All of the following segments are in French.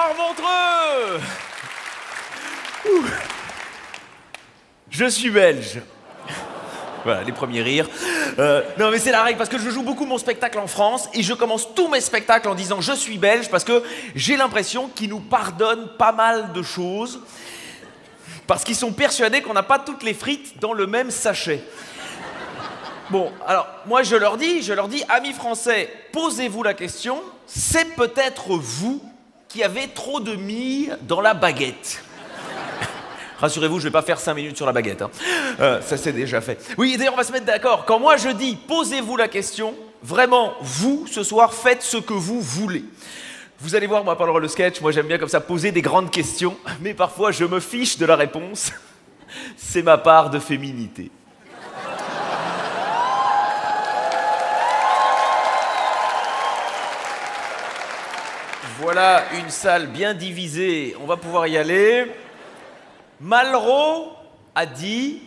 Gare Montreux. Je suis belge. Voilà, les premiers rires. Non mais c'est la règle parce que je joue beaucoup mon spectacle en France et je commence tous mes spectacles en disant je suis belge parce que j'ai l'impression qu'ils nous pardonnent pas mal de choses parce qu'ils sont persuadés qu'on n'a pas toutes les frites dans le même sachet. Bon, alors moi je leur dis, amis français, posez-vous la question, c'est peut-être vous qui avez trop de mie dans la baguette. Rassurez-vous, je vais pas faire 5 minutes sur la baguette. Hein. Ça, c'est déjà fait. Oui, d'ailleurs, on va se mettre d'accord. Quand moi, je dis « posez-vous la question », vraiment, vous, ce soir, faites ce que vous voulez. Vous allez voir, moi, pendant le sketch, moi, j'aime bien comme ça poser des grandes questions, mais parfois, je me fiche de la réponse. C'est ma part de féminité. Voilà une salle bien divisée. On va pouvoir y aller. Malraux a dit,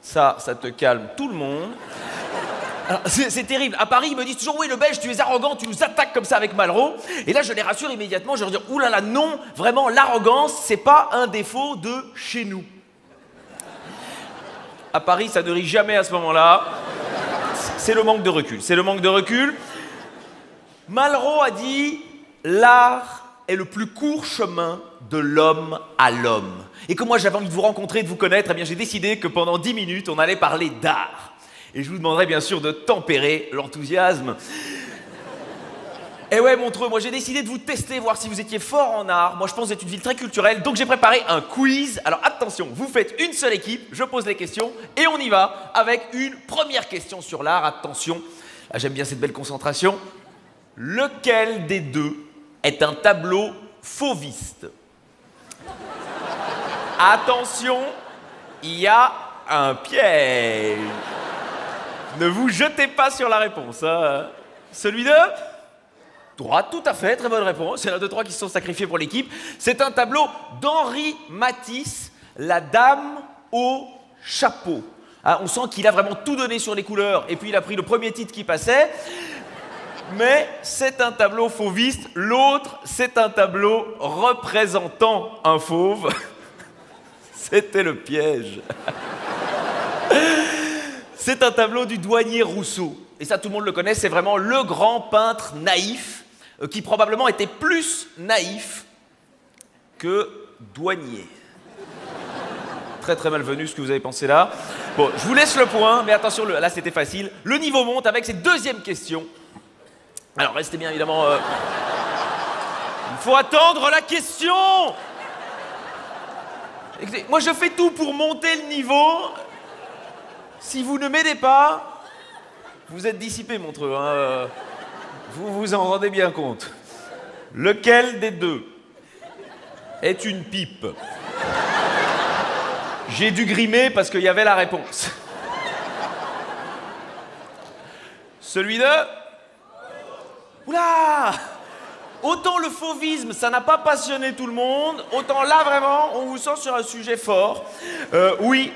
ça te calme tout le monde. Alors, c'est terrible. À Paris, ils me disent toujours, oui, le Belge, tu es arrogant, tu nous attaques comme ça avec Malraux. Et là, je les rassure immédiatement. Je leur dis, oulala, non, vraiment, l'arrogance, c'est pas un défaut de chez nous. À Paris, ça ne rit jamais à ce moment-là. C'est le manque de recul. C'est le manque de recul. Malraux a dit, l'art est le plus court chemin de l'homme à l'homme. Et que moi j'avais envie de vous rencontrer, de vous connaître, eh bien j'ai décidé que pendant 10 minutes, on allait parler d'art. Et je vous demanderai bien sûr de tempérer l'enthousiasme. Et ouais, Montreux, moi j'ai décidé de vous tester, voir si vous étiez fort en art. Moi je pense que vous êtes une ville très culturelle, donc j'ai préparé un quiz. Alors attention, vous faites une seule équipe, je pose les questions, et on y va avec une première question sur l'art. Attention, ah, j'aime bien cette belle concentration. Lequel des deux est un tableau fauviste? Attention, il y a un piège. Ne vous jetez pas sur la réponse. Hein. Celui de droite, tout à fait, très bonne réponse. Il y en a 2-3 qui se sont sacrifiés pour l'équipe. C'est un tableau d'Henri Matisse, La Dame au chapeau. Hein, on sent qu'il a vraiment tout donné sur les couleurs et puis il a pris le premier titre qui passait. Mais c'est un tableau fauviste. L'autre, c'est un tableau représentant un fauve. C'était le piège. C'est un tableau du douanier Rousseau. Et ça, tout le monde le connaît, c'est vraiment le grand peintre naïf, qui probablement était plus naïf que douanier. Très très malvenu ce que vous avez pensé là. Bon, je vous laisse le point, mais attention, là c'était facile. Le niveau monte avec cette deuxième question. Alors, restez bien évidemment... Il faut attendre la question. Écoutez, moi je fais tout pour monter le niveau. Si vous ne m'aidez pas, vous êtes dissipé, Montreux. Hein. Vous vous en rendez bien compte. Lequel des deux est une pipe? J'ai dû grimer parce qu'il y avait la réponse. Celui de... Oula! Autant le fauvisme, ça n'a pas passionné tout le monde, autant là, vraiment, on vous sent sur un sujet fort. Oui,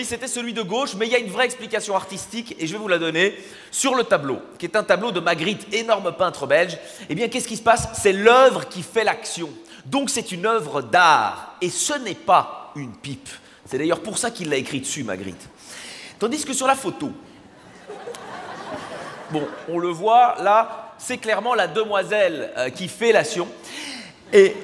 c'était celui de gauche, mais il y a une vraie explication artistique, et je vais vous la donner, sur le tableau, qui est un tableau de Magritte, énorme peintre belge. Eh bien, qu'est-ce qui se passe? C'est l'œuvre qui fait l'action. Donc, c'est une œuvre d'art, et ce n'est pas une pipe. C'est d'ailleurs pour ça qu'il l'a écrit dessus, Magritte. Tandis que sur la photo, bon, on le voit, là... C'est clairement la demoiselle qui fait l'action. Et...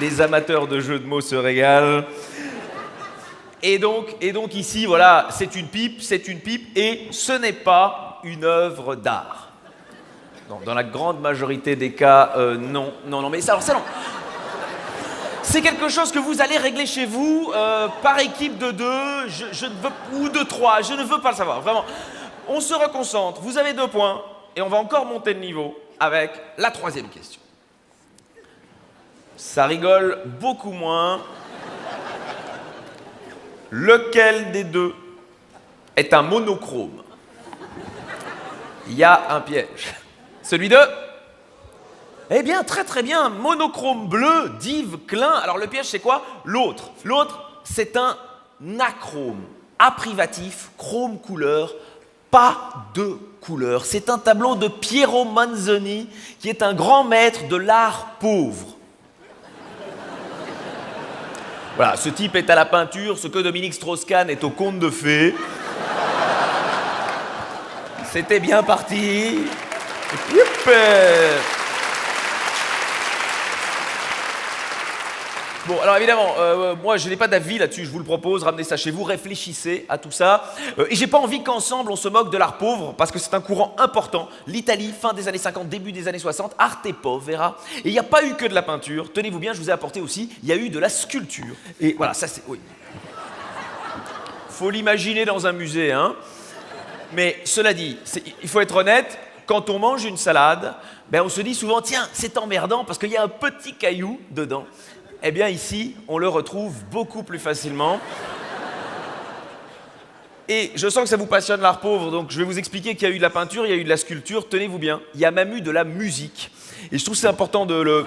Les amateurs de jeux de mots se régalent. Et donc ici, voilà, c'est une pipe, et ce n'est pas une œuvre d'art. Non, dans la grande majorité des cas, non, mais ça, alors ça non. C'est quelque chose que vous allez régler chez vous, par équipe de 2, ou de 3, je ne veux pas le savoir, vraiment. On se reconcentre, vous avez 2 points, et on va encore monter de niveau avec la 3e question. Ça rigole beaucoup moins. Lequel des deux est un monochrome? Il y a un piège. Celui de... Eh bien, très très bien, monochrome bleu d'Yves Klein. Alors le piège, c'est quoi? L'autre, c'est un achrome. à privatif, chrome couleur, pas de couleur. C'est un tableau de Piero Manzoni, qui est un grand maître de l'art pauvre. Voilà, ce type est à la peinture, ce que Dominique Strauss-Kahn est au conte de fées. C'était bien parti. Bon, alors évidemment, moi je n'ai pas d'avis là-dessus, je vous le propose, ramenez ça chez vous, réfléchissez à tout ça. Et j'ai pas envie qu'ensemble on se moque de l'art pauvre, parce que c'est un courant important. L'Italie, fin des années 50, début des années 60, arte povera. Et il n'y a pas eu que de la peinture, tenez-vous bien, je vous ai apporté aussi, il y a eu de la sculpture. Et voilà, ça c'est... Oui. Faut l'imaginer dans un musée, hein. Mais cela dit, il faut être honnête, quand on mange une salade, ben on se dit souvent, tiens, c'est emmerdant parce qu'il y a un petit caillou dedans. Eh bien ici, on le retrouve beaucoup plus facilement. Et je sens que ça vous passionne l'art pauvre, donc je vais vous expliquer qu'il y a eu de la peinture, il y a eu de la sculpture, tenez-vous bien, il y a même eu de la musique. Et je trouve que c'est important de le...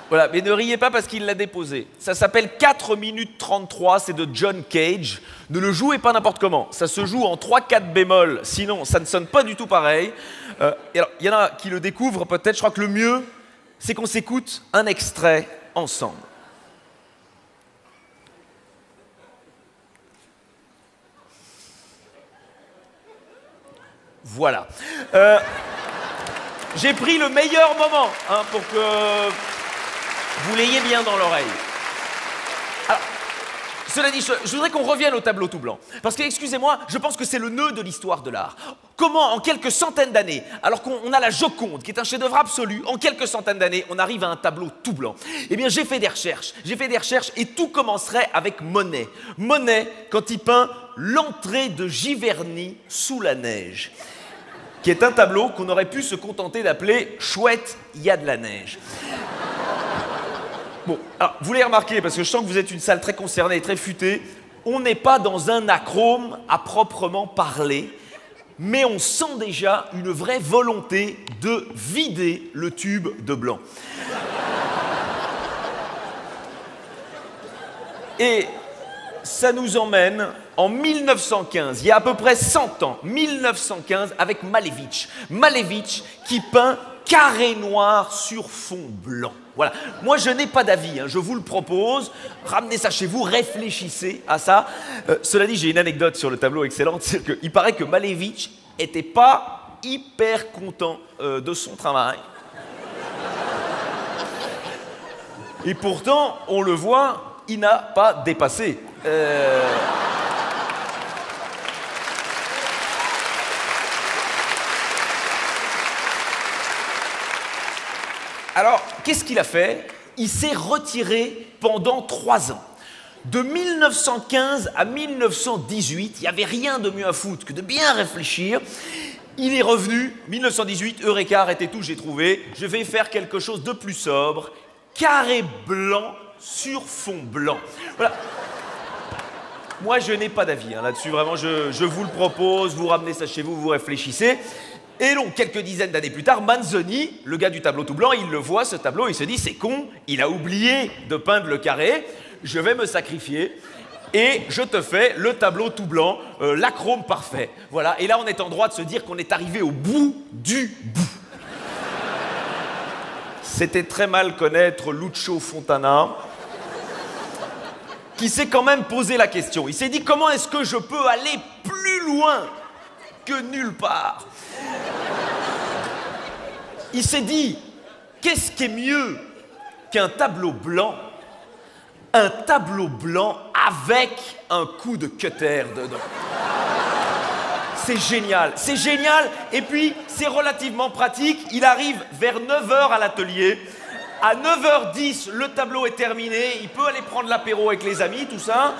Voilà, mais ne riez pas parce qu'il l'a déposé. Ça s'appelle 4 minutes 33, c'est de John Cage. Ne le jouez pas n'importe comment, ça se joue en 3-4 bémol, sinon ça ne sonne pas du tout pareil. Et alors, il y en a qui le découvrent peut-être, je crois que le mieux, c'est qu'on s'écoute un extrait ensemble. Voilà. J'ai pris le meilleur moment pour que vous l'ayez bien dans l'oreille. Alors, cela dit, je voudrais qu'on revienne au tableau tout blanc. Parce que, excusez-moi, je pense que c'est le nœud de l'histoire de l'art. Comment, en quelques centaines d'années, alors qu'on a la Joconde, qui est un chef-d'œuvre absolu, en quelques centaines d'années, on arrive à un tableau tout blanc? Eh bien, j'ai fait des recherches et tout commencerait avec Monet. Monet, quand il peint l'entrée de Giverny sous la neige, qui est un tableau qu'on aurait pu se contenter d'appeler « Chouette, il y a de la neige ». Bon, alors, vous l'avez remarqué, parce que je sens que vous êtes une salle très concernée et très futée, on n'est pas dans un acrome à proprement parler, mais on sent déjà une vraie volonté de vider le tube de blanc. Et ça nous emmène en 1915, il y a à peu près 100 ans, 1915, avec Malevich. Malevich qui peint carré noir sur fond blanc. Voilà. Moi, je n'ai pas d'avis, je vous le propose. Ramenez ça chez vous, réfléchissez à ça. Cela dit, j'ai une anecdote sur le tableau excellente. C'est qu'il paraît que Malevich n'était pas hyper content de son travail. Et pourtant, on le voit, il n'a pas dépassé. Alors, qu'est-ce qu'il a fait? Il s'est retiré pendant 3 ans. De 1915 à 1918, il n'y avait rien de mieux à foutre que de bien réfléchir. Il est revenu, 1918, Eureka, arrêtez tout, j'ai trouvé. Je vais faire quelque chose de plus sobre. Carré blanc sur fond blanc. Voilà. Moi, je n'ai pas d'avis là-dessus. Vraiment, je vous le propose. Vous ramenez ça chez vous, vous réfléchissez. Et donc, quelques dizaines d'années plus tard, Manzoni, le gars du tableau tout blanc, il le voit, ce tableau, il se dit, c'est con, il a oublié de peindre le carré, je vais me sacrifier, et je te fais le tableau tout blanc, l'acrome parfait. Voilà, et là, on est en droit de se dire qu'on est arrivé au bout du bout. C'était très mal connaître Lucio Fontana, qui s'est quand même posé la question. Il s'est dit, comment est-ce que je peux aller plus loin que nulle part? Il s'est dit, qu'est-ce qui est mieux qu'un tableau blanc? Un tableau blanc avec un coup de cutter dedans. C'est génial, et puis c'est relativement pratique. Il arrive vers 9h à l'atelier. À 9h10, le tableau est terminé, il peut aller prendre l'apéro avec les amis, tout ça.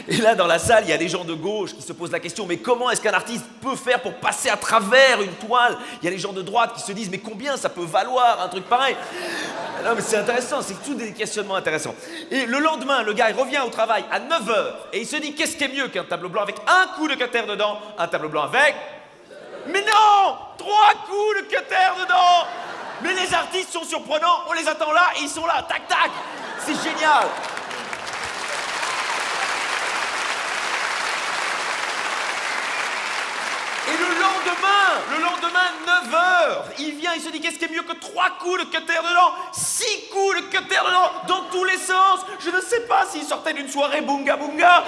Et là, dans la salle, il y a des gens de gauche qui se posent la question, mais comment est-ce qu'un artiste peut faire pour passer à travers une toile? Il y a les gens de droite qui se disent, mais combien ça peut valoir un truc pareil? Non, mais c'est intéressant, c'est tout des questionnements intéressants. Et le lendemain, le gars, il revient au travail à 9h, et il se dit, qu'est-ce qui est mieux qu'un tableau blanc avec un coup de cutter dedans? Un tableau blanc avec... Mais non! 3 coups de cutter dedans! Mais les artistes sont surprenants, on les attend là et ils sont là, tac tac. C'est génial. lendemain, 9 heures, il vient, il se dit qu'est-ce qui est mieux que 3 coups de cutter dedans, 6 coups de cutter dedans, dans tous les sens. Je ne sais pas s'il sortait d'une soirée bunga bunga.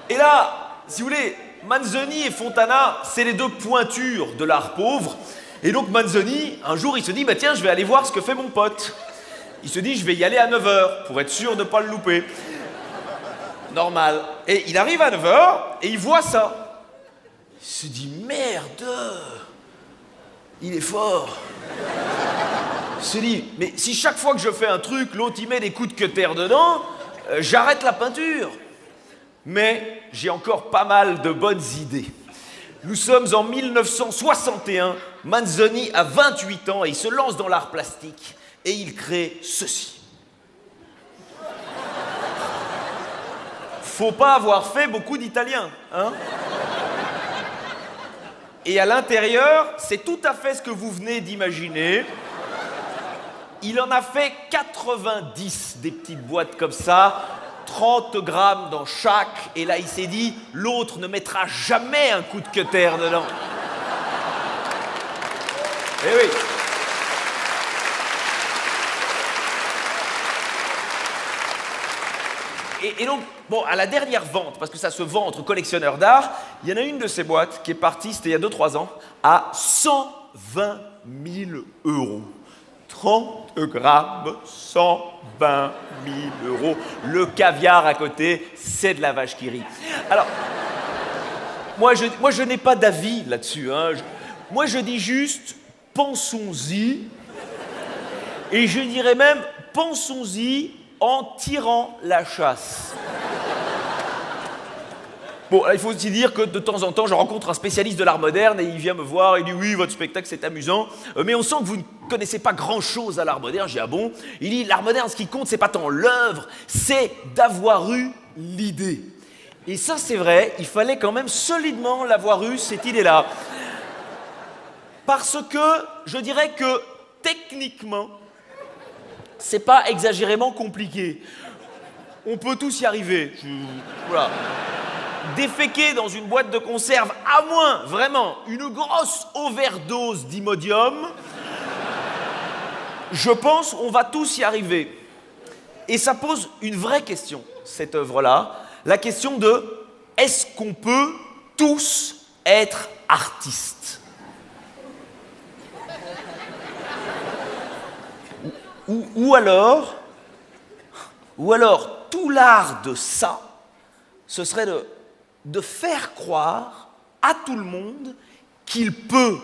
Et là, si vous voulez, Manzoni et Fontana, c'est les deux pointures de l'art pauvre. Et donc Manzoni, un jour, il se dit, bah tiens, je vais aller voir ce que fait mon pote. Il se dit, je vais y aller à 9 heures, pour être sûr de ne pas le louper. Normal. Et il arrive à 9 heures, et il voit ça. Il se dit, merde, il est fort. Il se dit, mais si chaque fois que je fais un truc, l'autre il met des coups de cutter dedans, j'arrête la peinture. Mais j'ai encore pas mal de bonnes idées. Nous sommes en 1961, Manzoni a 28 ans et il se lance dans l'art plastique et il crée ceci. Faut pas avoir fait beaucoup d'italien, hein? Et à l'intérieur, c'est tout à fait ce que vous venez d'imaginer. Il en a fait 90, des petites boîtes comme ça, 30 grammes dans chaque, et là il s'est dit, l'autre ne mettra jamais un coup de cutter dedans. Eh oui. Et donc, bon, à la dernière vente, parce que ça se vend entre collectionneurs d'art, il y en a une de ces boîtes qui est partie, c'était il y a 2-3 ans, à 120 000 €. 30 grammes, 120 000 €. Le caviar à côté, c'est de la vache qui rit. Alors, moi je n'ai pas d'avis là-dessus, hein. Moi je dis juste, pensons-y, et je dirais même, pensons-y en tirant la chasse. Bon, là, il faut aussi dire que de temps en temps, je rencontre un spécialiste de l'art moderne et il vient me voir, il dit « Oui, votre spectacle, c'est amusant, mais on sent que vous ne connaissez pas grand-chose à l'art moderne. » Je dis « Ah bon ?» Il dit « L'art moderne, ce qui compte, c'est pas tant l'œuvre, c'est d'avoir eu l'idée. » Et ça, c'est vrai, il fallait quand même solidement l'avoir eu, cette idée-là. Parce que, je dirais que, techniquement, c'est pas exagérément compliqué. On peut tous y arriver. Voilà. Déféquer dans une boîte de conserve, à moins, vraiment, une grosse overdose d'Imodium, je pense on va tous y arriver. Et ça pose une vraie question, cette œuvre-là, la question de est-ce qu'on peut tous être artistes ? Ou alors, tout l'art de ça, ce serait de faire croire à tout le monde qu'il peut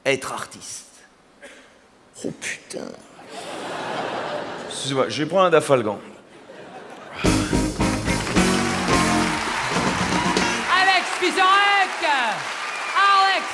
être artiste. Oh putain. Excusez-moi, je vais prendre un Dafalgan. Alex Vizorek! Alex